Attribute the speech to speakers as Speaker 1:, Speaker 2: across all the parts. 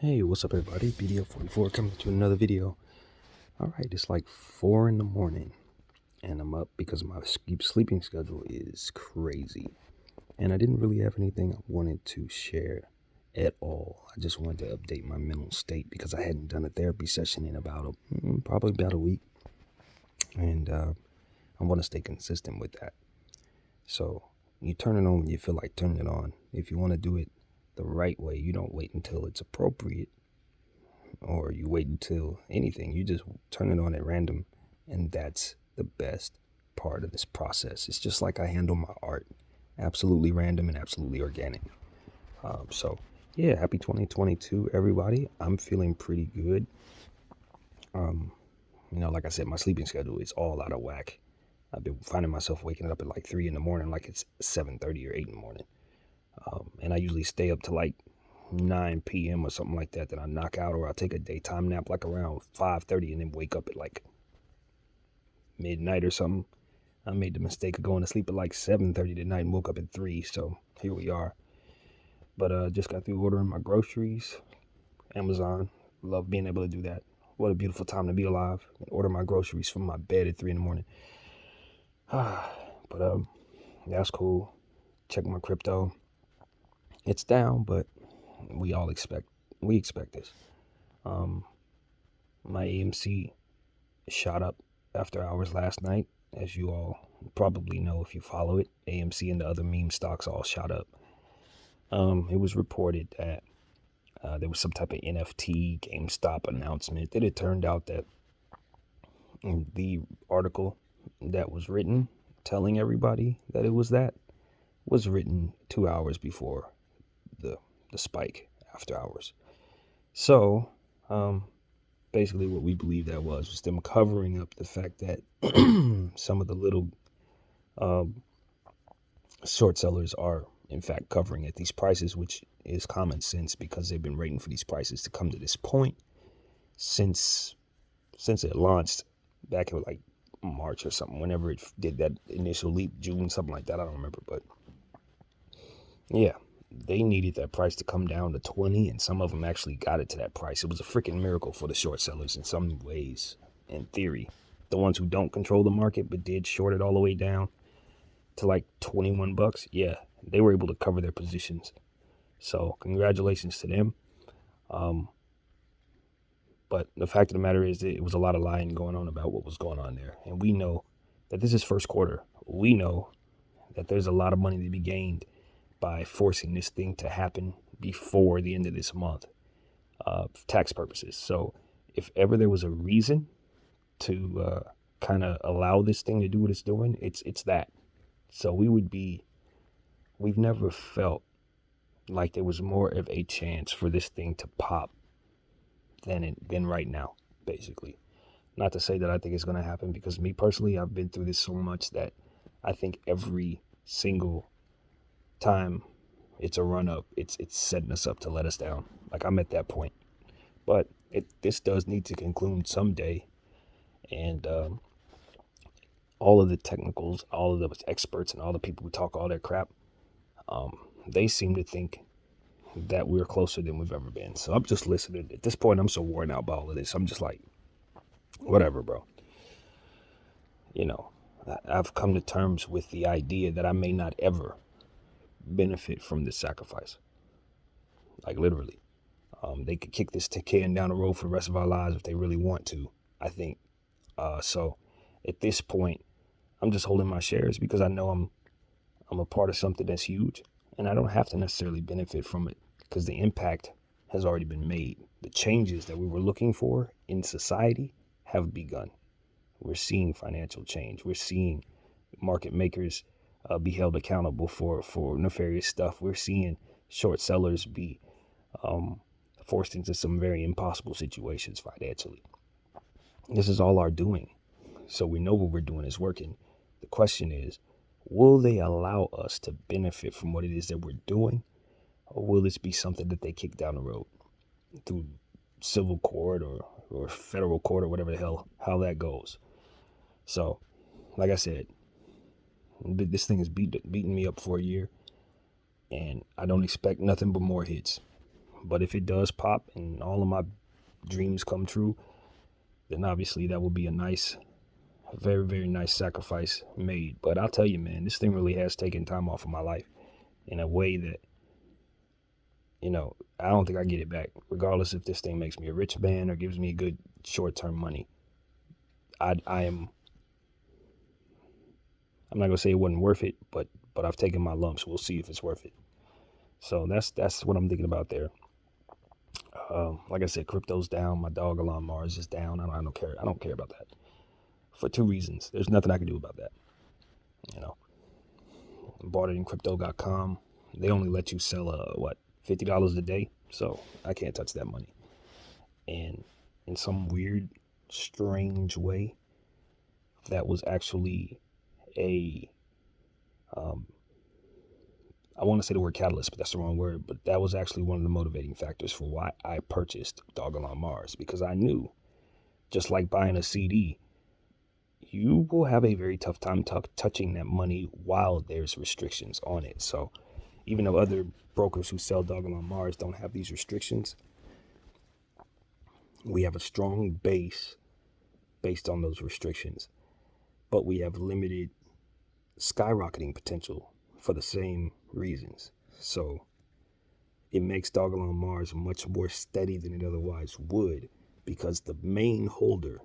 Speaker 1: Hey, what's up everybody? BDF 44 coming to another video. Alright, it's like 4 in the morning and I'm up because my sleeping schedule is crazy. And I didn't really have anything I wanted to share at all. I just wanted to update my mental state because I hadn't done a therapy session in probably about a week. And I want to stay consistent with that. So you turn it on when you feel like turning it on. If you want to do it the right way, you don't wait until it's appropriate or you wait until anything. You just turn it on at random, and that's the best part of this process. It's just like I handle my art, absolutely random and absolutely organic. So yeah, happy 2022 everybody. I'm feeling pretty good. Like I said, my sleeping schedule is all out of whack. I've been finding myself waking up at like 3 in the morning, like it's 7:30 or 8 in the morning. And I usually stay up to like 9 p.m. or something like that I knock out, or I'll take a daytime nap like around 5:30 and then wake up at like midnight or something. I made the mistake of going to sleep at like 7:30 tonight and woke up at 3, so here we are. But just got through ordering my groceries. Amazon, love being able to do that. What a beautiful time to be alive and order my groceries from my bed at 3 in the morning. But that's cool. Check my crypto. It's down, but we expect this. My AMC shot up after hours last night, as you all probably know if you follow it. AMC and the other meme stocks all shot up. It was reported that there was some type of NFT GameStop announcement. That it turned out that the article that was written telling everybody that it was written 2 hours before the spike after hours. So basically what we believe that was them covering up the fact that some of the little short sellers are in fact covering at these prices, which is common sense because they've been waiting for these prices to come to this point since it launched back in like March or something, whenever it did that initial leap, June, something like that. I don't remember, but yeah, they needed that price to come down to 20, and some of them actually got it to that price. It was a freaking miracle for the short sellers in some ways, in theory. The ones who don't control the market but did short it all the way down to like $21, yeah, they were able to cover their positions. So congratulations to them. But the fact of the matter is that it was a lot of lying going on about what was going on there. And we know that this is first quarter. We know that there's a lot of money to be gained by forcing this thing to happen before the end of this month, for tax purposes. So if ever there was a reason to kind of allow this thing to do what it's doing, it's that. So we've never felt like there was more of a chance for this thing to pop than right now, basically. Not to say that I think it's going to happen, because me personally, I've been through this so much that I think every single time it's a run up, it's setting us up to let us down. Like, I'm at that point. But this does need to conclude someday. And all of the technicals, all of the experts, and all the people who talk all their crap, they seem to think that we're closer than we've ever been. So I'm just listening. At this point, I'm so worn out by all of this. I'm just like, whatever, bro. I've come to terms with the idea that I may not ever benefit from this sacrifice. Like, literally. They could kick this can down the road for the rest of our lives if they really want to, I think. So at this point, I'm just holding my shares because I know I'm a part of something that's huge, and I don't have to necessarily benefit from it because the impact has already been made. The changes that we were looking for in society have begun. We're seeing financial change. We're seeing market makers be held accountable for nefarious stuff. We're seeing short sellers be forced into some very impossible situations financially. This is all our doing. So we know what we're doing is working. The question is, will they allow us to benefit from what it is that we're doing? Or will this be something that they kick down the road through civil court or federal court or whatever the hell, how that goes? So, like I said, this thing has beaten me up for a year, and I don't expect nothing but more hits. But if it does pop and all of my dreams come true, then obviously that will be a nice, very, very nice sacrifice made. But I'll tell you, man, this thing really has taken time off of my life in a way that, I don't think I get it back. Regardless if this thing makes me a rich man or gives me good short-term money, I'm not gonna say it wasn't worth it, but I've taken my lumps. We'll see if it's worth it. So that's what I'm thinking about there. Like I said, crypto's down. My dog Elon Mars is down. I don't care. I don't care about that for two reasons. There's nothing I can do about that. I bought it in crypto.com. They only let you sell $50 a day, so I can't touch that money. And in some weird, strange way, that was actually I want to say the word catalyst, but that's the wrong word. But that was actually one of the motivating factors for why I purchased Dog on Mars, because I knew, just like buying a CD, you will have a very tough time touching that money while there's restrictions on it. So even though other brokers who sell Dog on Mars don't have these restrictions, we have a strong base based on those restrictions, but we have limited skyrocketing potential for the same reasons. So it makes Dog on Mars much more steady than it otherwise would, because the main holder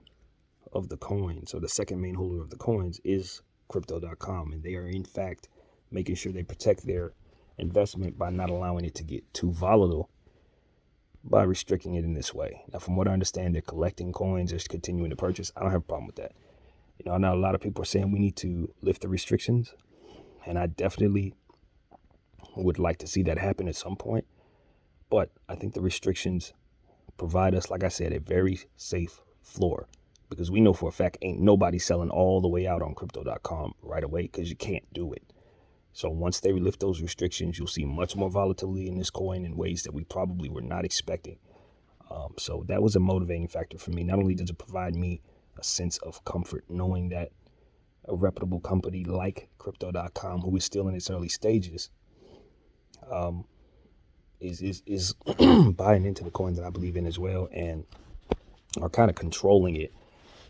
Speaker 1: of the coins, or the second main holder of the coins, is crypto.com, and they are in fact making sure they protect their investment by not allowing it to get too volatile by restricting it in this way. Now, from what I understand, they're collecting coins, they're continuing to purchase. I don't have a problem with that. I know a lot of people are saying we need to lift the restrictions, and I definitely would like to see that happen at some point. But I think the restrictions provide us, like I said, a very safe floor, because we know for a fact ain't nobody selling all the way out on crypto.com right away, because you can't do it. So once they lift those restrictions, you'll see much more volatility in this coin in ways that we probably were not expecting. So that was a motivating factor for me. Not only does it provide me a sense of comfort knowing that a reputable company like crypto.com, who is still in its early stages, is buying into the coin that I believe in as well, and are kind of controlling it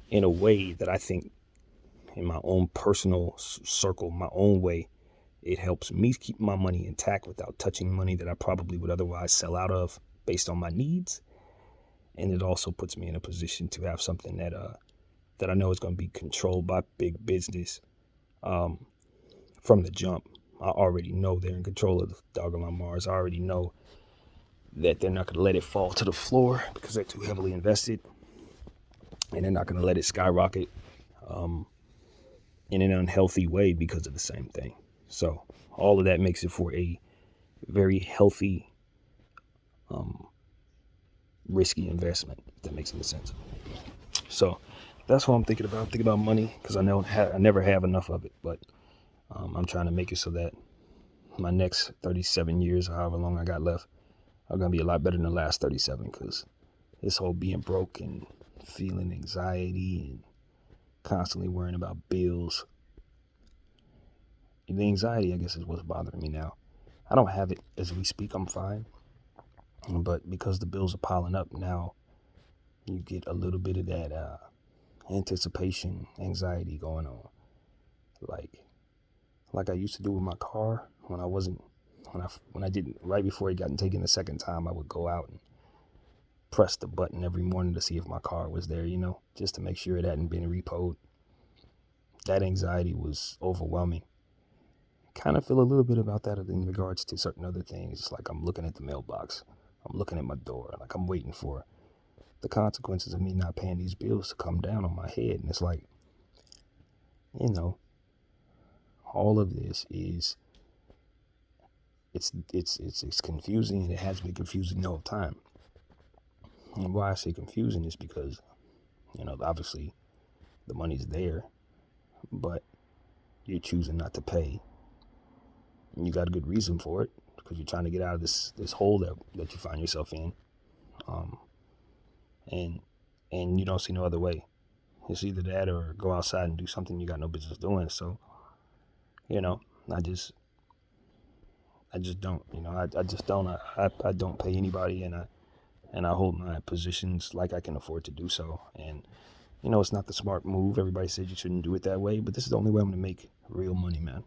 Speaker 1: in a way that I think, in my own personal circle, my own way, it helps me keep my money intact without touching money that I probably would otherwise sell out of based on my needs. And it also puts me in a position to have something that I know is going to be controlled by big business from the jump. I already know they're in control of the Dog on Mars. I already know that they're not going to let it fall to the floor because they're too heavily invested, and they're not going to let it skyrocket in an unhealthy way because of the same thing. So all of that makes it for a very healthy, risky investment, if that makes any sense. So that's what I'm thinking about. I'm thinking about money, because I know I never have enough of it, but I'm trying to make it so that my next 37 years, or however long I got left, are going to be a lot better than the last 37, because this whole being broke and feeling anxiety and constantly worrying about bills, the anxiety, I guess, is what's bothering me now. I don't have it as we speak. I'm fine. But because the bills are piling up now, you get a little bit of that anticipation, anxiety going on. Like I used to do with my car when I didn't, right before it got taken the second time, I would go out and press the button every morning to see if my car was there, just to make sure it hadn't been repoed. That anxiety was overwhelming. Kind of feel a little bit about that in regards to certain other things. It's like I'm looking at the mailbox. I'm looking at my door. Like I'm waiting for the consequences of me not paying these bills to come down on my head. And it's like, all of this is, it's confusing, and it has been confusing the whole time. And why I say confusing is because, obviously the money's there, but you're choosing not to pay. And you got a good reason for it, because you're trying to get out of this hole that you find yourself in. And you don't see no other way. It's either that or go outside and do something you got no business doing. So, I just don't. I just don't. I don't pay anybody, and I hold my positions like I can afford to do so. And it's not the smart move. Everybody says you shouldn't do it that way, but this is the only way I'm gonna make real money, man.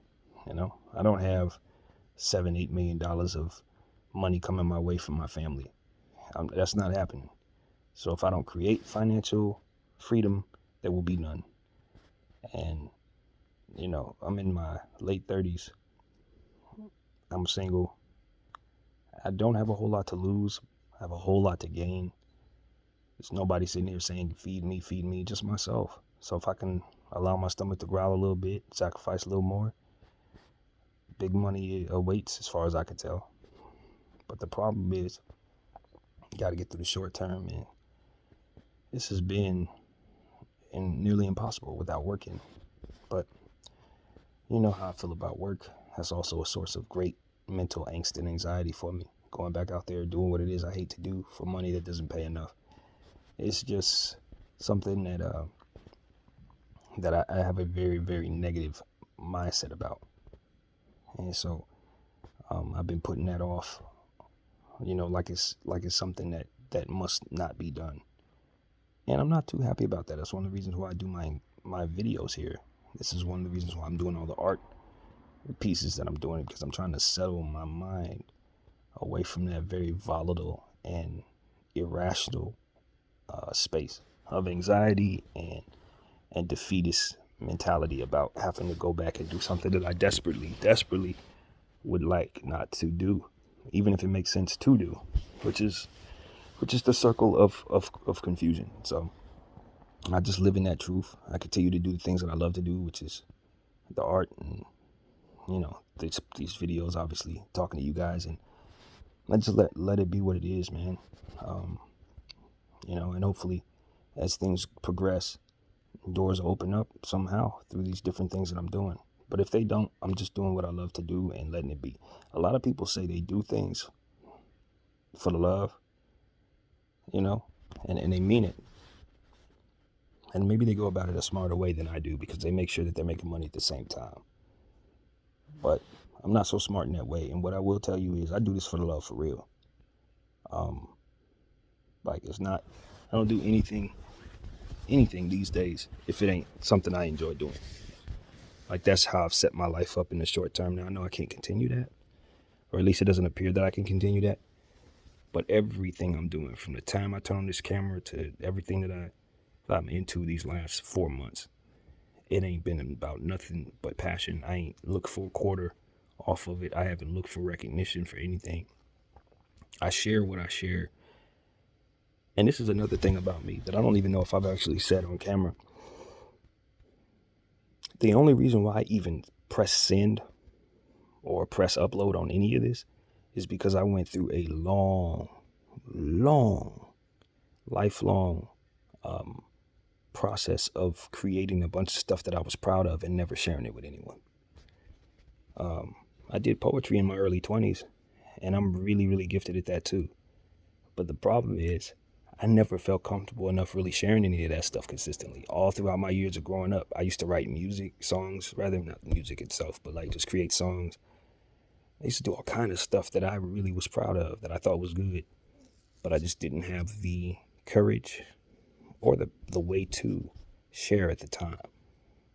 Speaker 1: I don't have $7-8 million of money coming my way from my family. That's not happening. So if I don't create financial freedom, there will be none. And I'm in my late 30s. I'm single. I don't have a whole lot to lose. I have a whole lot to gain. There's nobody sitting here saying, feed me, just myself. So if I can allow my stomach to growl a little bit, sacrifice a little more, big money awaits as far as I can tell. But the problem is, you got to get through the short term, and this has been nearly impossible without working. But you know how I feel about work. That's also a source of great mental angst and anxiety for me. Going back out there doing what it is I hate to do for money that doesn't pay enough. It's just something that I have a very, very negative mindset about. And so I've been putting that off, like it's something that must not be done. And I'm not too happy about that. That's one of the reasons why I do my videos here. This is one of the reasons why I'm doing all the art pieces that I'm doing, because I'm trying to settle my mind away from that very volatile and irrational space of anxiety and defeatist mentality about having to go back and do something that I desperately would like not to do, even if it makes sense to do, which is the circle of confusion. So I just live in that truth. I continue to do the things that I love to do, which is the art and these videos, obviously talking to you guys, and I just let it be what it is, man. And hopefully as things progress, doors open up somehow through these different things that I'm doing. But if they don't, I'm just doing what I love to do and letting it be. A lot of people say they do things for the love, and they mean it. And maybe they go about it a smarter way than I do, because they make sure that they're making money at the same time. But I'm not so smart in that way. And what I will tell you is I do this for the love, for real. I don't do anything these days if it ain't something I enjoy doing. Like, that's how I've set my life up in the short term. Now I know I can't continue that, or at least it doesn't appear that I can continue that. But everything I'm doing, from the time I turn on this camera to everything that I'm into these last 4 months, it ain't been about nothing but passion. I ain't looked for a quarter off of it. I haven't looked for recognition for anything. I share what I share. And this is another thing about me that I don't even know if I've actually said on camera. The only reason why I even press send or press upload on any of this is because I went through a lifelong process of creating a bunch of stuff that I was proud of and never sharing it with anyone. I did poetry in my early 20s, and I'm really, really gifted at that too. But the problem is, I never felt comfortable enough really sharing any of that stuff consistently. All throughout my years of growing up, I used to write songs, rather not music itself, but like just create songs. I used to do all kind of stuff that I really was proud of, that I thought was good, but I just didn't have the courage or the way to share at the time.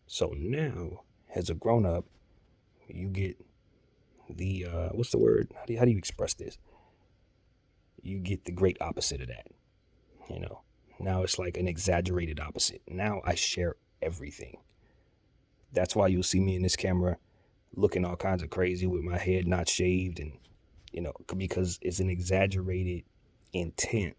Speaker 1: So now, as a grown up, you get the, what's the word? How do you express this? You get the great opposite of that. Now it's like an exaggerated opposite. Now I share everything. That's why you'll see me in this camera looking all kinds of crazy with my head not shaved, and because it's an exaggerated intent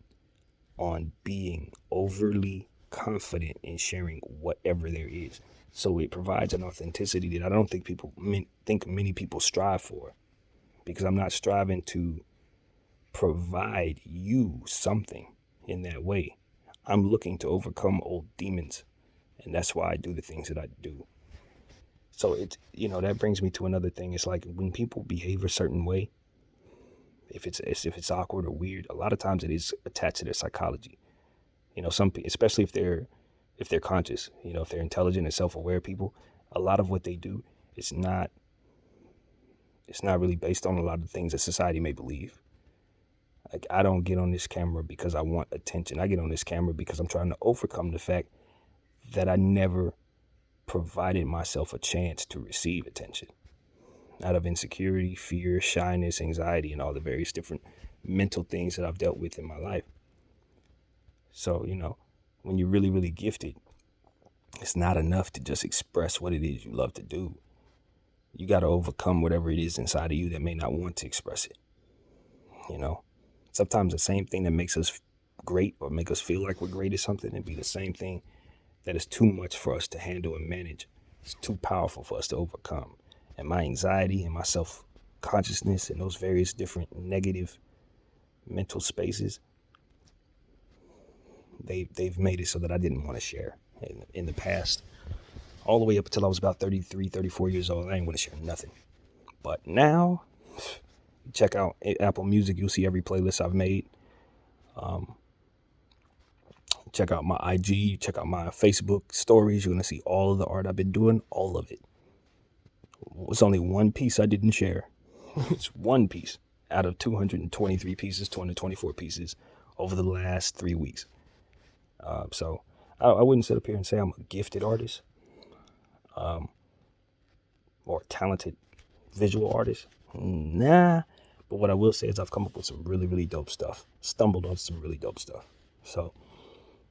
Speaker 1: on being overly confident in sharing whatever there is. So it provides an authenticity that I don't think many people strive for, because I'm not striving to provide you something in that way. I'm looking to overcome old demons, and that's why I do the things that I do. So it's, that brings me to another thing. It's like when people behave a certain way, if it's awkward or weird, a lot of times it is attached to their psychology. Some, especially if they're conscious, if they're intelligent and self-aware people, a lot of what they do is not It's not really based on a lot of things that society may believe. Like, I don't get on this camera because I want attention. I get on this camera because I'm trying to overcome the fact that I never provided myself a chance to receive attention. Out of insecurity, fear, shyness, anxiety, and all the various different mental things that I've dealt with in my life. So, when you're really, really gifted, it's not enough to just express what it is you love to do. You got to overcome whatever it is inside of you that may not want to express it. Sometimes the same thing that makes us great or make us feel like we're great at something and be the same thing that is too much for us to handle and manage. It's too powerful for us to overcome. And my anxiety and my self-consciousness and those various different negative mental spaces, they've made it so that I didn't want to share. In the past, all the way up until I was about 33, 34 years old, I didn't want to share nothing. But now, check out Apple Music. You'll see every playlist I've made. Check out my IG. Check out my Facebook stories. You're going to see all of the art I've been doing, all of it. It's only one piece I didn't share. It's one piece out of 223 pieces, 224 pieces over the last 3 weeks. So I wouldn't sit up here and say I'm a gifted artist or a talented visual artist. Nah. But what I will say is I've come up with some really, really dope stuff. Stumbled on some really dope stuff. So,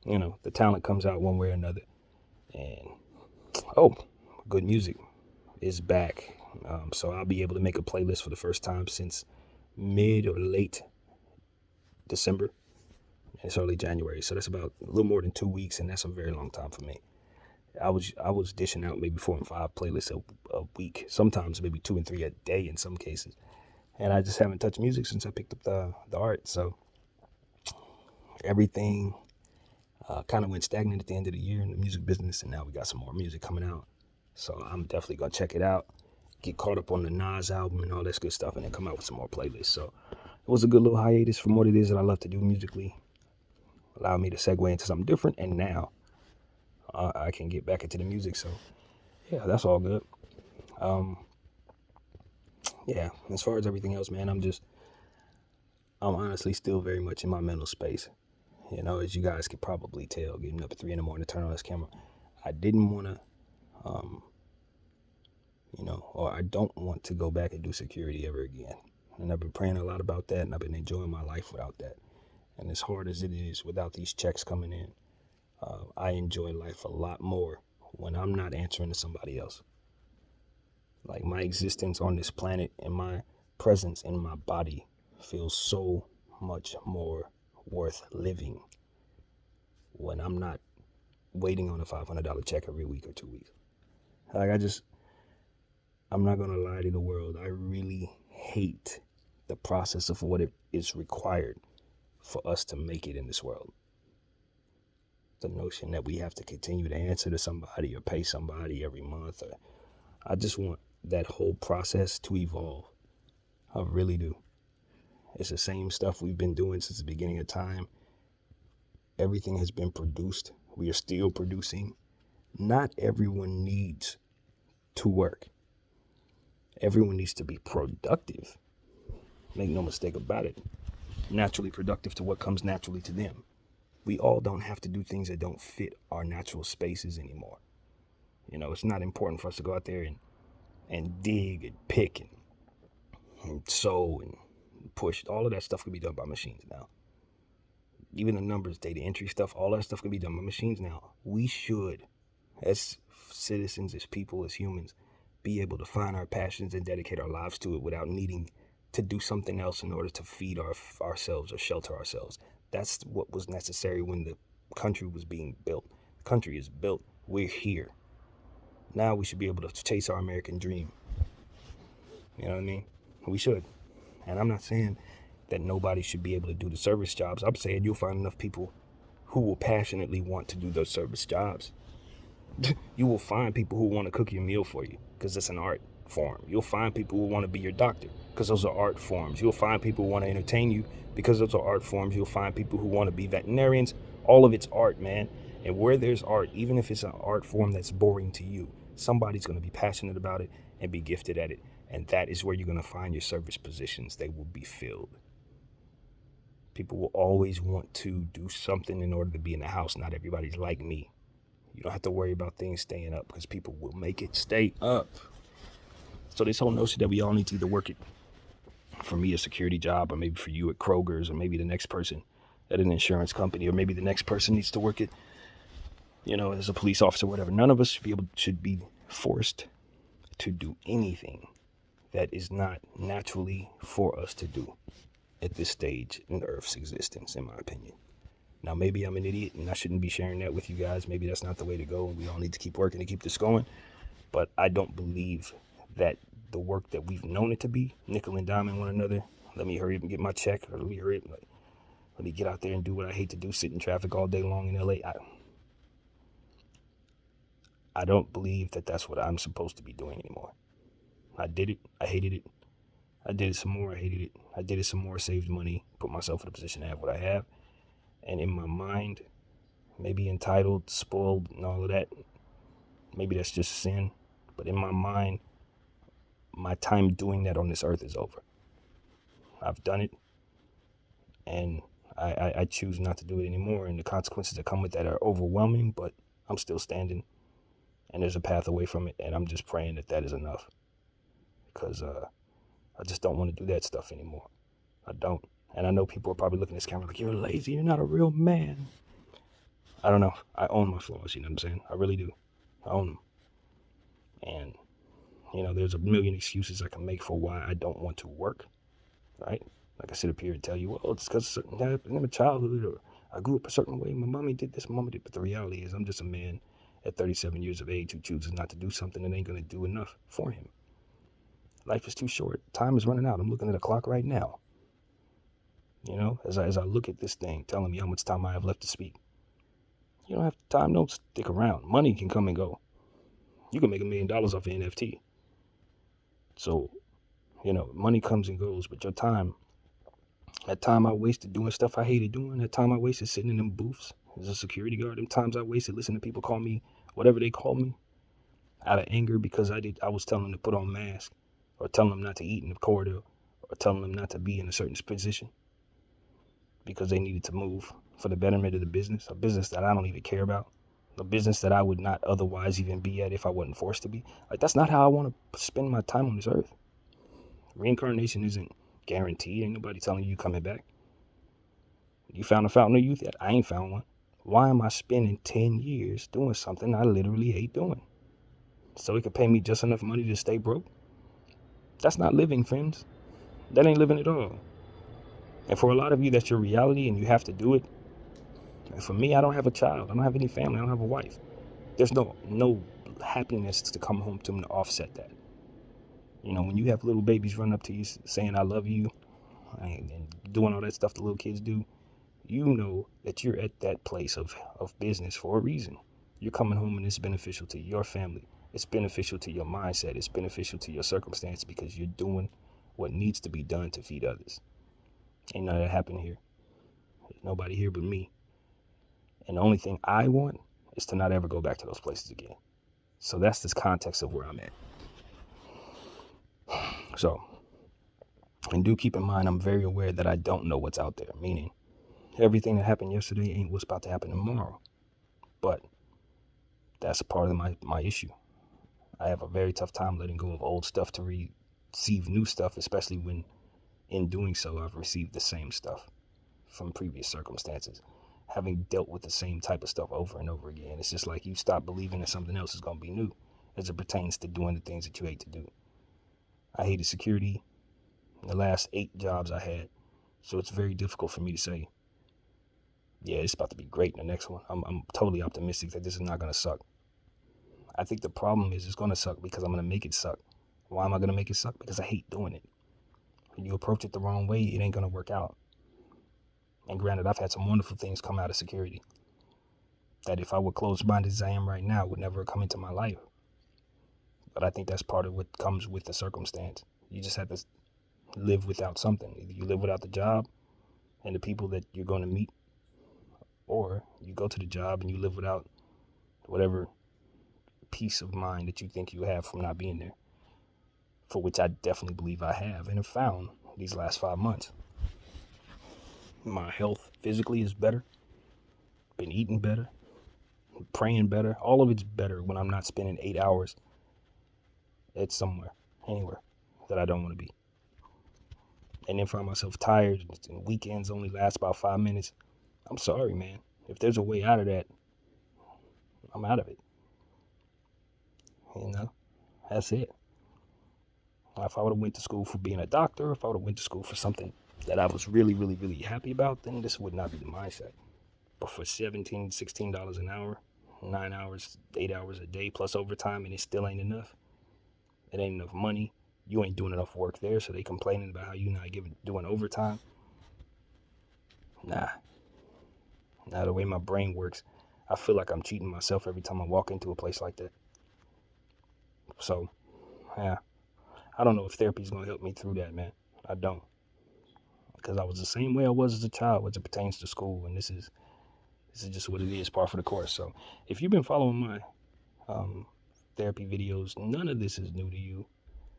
Speaker 1: the talent comes out one way or another. And, good music is back. So I'll be able to make a playlist for the first time since mid or late December. It's early January. So that's about a little more than 2 weeks. And that's a very long time for me. I was dishing out maybe 4 and 5 playlists a week. Sometimes maybe 2 and 3 a day in some cases. And I just haven't touched music since I picked up the art. So everything kind of went stagnant at the end of the year in the music business. And now we got some more music coming out. So I'm definitely going to check it out. Get caught up on the Nas album and all that good stuff. And then come out with some more playlists. So it was a good little hiatus from what it is that I love to do musically. Allowed me to segue into something different. And now I can get back into the music. So yeah, that's all good. Yeah, as far as everything else, man, I'm honestly still very much in my mental space. As you guys could probably tell, getting up at 3 a.m. to turn on this camera, I didn't want to, or I don't want to go back and do security ever again. And I've been praying a lot about that, and I've been enjoying my life without that. And as hard as it is without these checks coming in, I enjoy life a lot more when I'm not answering to somebody else. Like, my existence on this planet and my presence in my body feels so much more worth living when I'm not waiting on a $500 check every week or 2 weeks. Like, I'm not going to lie to the world. I really hate the process of what it is required for us to make it in this world. The notion that we have to continue to answer to somebody or pay somebody every month. I just want that whole process to evolve. I really do. It's the same stuff we've been doing since the beginning of time. Everything has been produced. We are still producing. Not everyone needs to work. Everyone needs to be productive. Make no mistake about it. Naturally productive to what comes naturally to them. We all don't have to do things that don't fit our natural spaces anymore. It's not important for us to go out there and dig and pick and sew and push. All of that stuff can be done by machines now. Even the numbers, data entry stuff, all that stuff can be done by machines now. We should, as citizens, as people, as humans, be able to find our passions and dedicate our lives to it without needing to do something else in order to feed ourselves or shelter ourselves. That's what was necessary when the country was being built. The country is built. We're here. Now we should be able to chase our American dream. You know what I mean? We should. And I'm not saying that nobody should be able to do the service jobs. I'm saying you'll find enough people who will passionately want to do those service jobs. You will find people who want to cook your meal for you because it's an art form. You'll find people who want to be your doctor because those are art forms. You'll find people who want to entertain you because those are art forms. You'll find people who want to be veterinarians. All of it's art, man. And where there's art, even if it's an art form that's boring to you, somebody's going to be passionate about it and be gifted at it. And that is where you're going to find your service positions. They will be filled. People will always want to do something in order to be in the house. Not everybody's like me. You don't have to worry about things staying up because people will make it stay up. So this whole notion that we all need to either work it, for me, a security job, or maybe for you at Kroger's, or maybe the next person at an insurance company, or maybe the next person needs to work it, as a police officer, whatever. None of us should be forced to do anything that is not naturally for us to do at this stage in the Earth's existence, in my opinion. Now, maybe I'm an idiot and I shouldn't be sharing that with you guys. Maybe that's not the way to go, and we all need to keep working to keep this going. But I don't believe that the work that we've known it to be, nickel and diming one another, let me hurry up and get my check, or let me get out there and do what I hate to do, sit in traffic all day long in LA. I don't believe that that's what I'm supposed to be doing anymore. I did it. I hated it. I did it some more. I hated it. I did it some more, saved money, put myself in a position to have what I have. And in my mind, maybe entitled, spoiled, and all of that, maybe that's just sin. But in my mind, my time doing that on this earth is over. I've done it, and I choose not to do it anymore. And the consequences that come with that are overwhelming, but I'm still standing, and there's a path away from it. And I'm just praying that that is enough, because I just don't want to do that stuff anymore. I don't. And I know people are probably looking at this camera like, you're lazy, you're not a real man. I don't know. I own my flaws, you know what I'm saying? I really do. I own them. And, there's a million excuses I can make for why I don't want to work, right? Like I sit up here and tell you, well, it's because in my childhood, or I grew up a certain way, my mommy did this, my mama did. But the reality is I'm just a man at 37 years of age who chooses not to do something that ain't going to do enough for him. Life is too short. Time is running out. I'm looking at a clock right now. As I look at this thing, telling me how much time I have left to speak. You don't have time, don't stick around. Money can come and go. You can make $1 million off an NFT. So, money comes and goes, but your time, that time I wasted doing stuff I hated doing, that time I wasted sitting in them booths as a security guard, them times I wasted listening to people call me whatever they call me, out of anger because I was telling them to put on masks, or telling them not to eat in the corridor, or telling them not to be in a certain position because they needed to move for the betterment of the business, a business that I don't even care about, a business that I would not otherwise even be at if I wasn't forced to be. Like, that's not how I want to spend my time on this earth. Reincarnation isn't guaranteed. Ain't nobody telling you coming back. You found a fountain of youth yet? I ain't found one. Why am I spending 10 years doing something I literally hate doing? So it could pay me just enough money to stay broke? That's not living, friends. That ain't living at all. And for a lot of you, that's your reality and you have to do it. And for me, I don't have a child. I don't have any family. I don't have a wife. There's no happiness to come home to to offset that. When you have little babies run up to you saying, I love you, and doing all that stuff the little kids do, you know that you're at that place of business for a reason. You're coming home and it's beneficial to your family. It's beneficial to your mindset. It's beneficial to your circumstance because you're doing what needs to be done to feed others. Ain't none of that happen here. There's nobody here but me. And the only thing I want is to not ever go back to those places again. So that's this context of where I'm at. So, and do keep in mind, I'm very aware that I don't know what's out there, meaning everything that happened yesterday ain't what's about to happen tomorrow. But that's a part of my issue. I have a very tough time letting go of old stuff to receive new stuff, especially when in doing so, I've received the same stuff from previous circumstances, having dealt with the same type of stuff over and over again. It's just like you stop believing that something else is going to be new as it pertains to doing the things that you hate to do. I hated security in the last 8 jobs I had, so it's very difficult for me to say, yeah, it's about to be great in the next one. I'm totally optimistic that this is not going to suck. I think the problem is it's going to suck because I'm going to make it suck. Why am I going to make it suck? Because I hate doing it. When you approach it the wrong way, it ain't going to work out. And granted, I've had some wonderful things come out of security that if I were closed-minded as I am right now would never come into my life. But I think that's part of what comes with the circumstance. You just have to live without something. Either you live without the job and the people that you're going to meet, or you go to the job and you live without whatever peace of mind that you think you have from not being there. for which I definitely believe I have and have found these last 5 months. My health physically is better, been eating better, praying better. All of it's better when I'm not spending 8 hours at somewhere, anywhere that I don't want to be. And then find myself tired and weekends only last about 5 minutes. I'm sorry, man. If there's a way out of that, I'm out of it. That's it. If I would have went to school for being a doctor, if I would have went to school for something that I was really, really, really happy about, then this would not be the mindset. But for $17, $16 an hour, 9 hours, 8 hours a day plus overtime, and it still ain't enough. It ain't enough money. You ain't doing enough work there, so they complaining about how you not doing overtime. Nah, the way my brain works, I feel like I'm cheating myself every time I walk into a place like that. So, yeah, I don't know if therapy is going to help me through that, man. I don't. Because I was the same way I was as a child as it pertains to school, and this is just what it is, par for the course. So, if you've been following my therapy videos, none of this is new to you.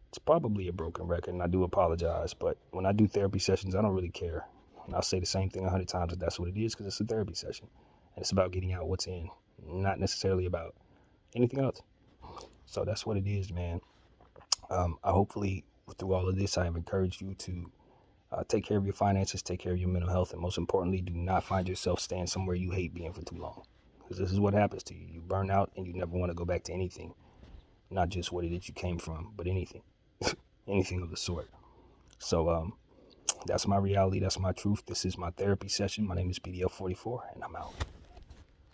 Speaker 1: It's probably a broken record, and I do apologize, but when I do therapy sessions, I don't really care. And I'll say the same thing 100 times if that's what it is, because it's a therapy session. And it's about getting out what's in, not necessarily about anything else. So that's what it is, man. I hopefully, through all of this, I have encouraged you to take care of your finances, take care of your mental health, and most importantly, do not find yourself staying somewhere you hate being for too long. Because this is what happens to you. You burn out, and you never want to go back to anything. Not just what it is you came from, but anything. Anything of the sort. So that's my reality. That's my truth. This is my therapy session. My name is BDF 44, and I'm out.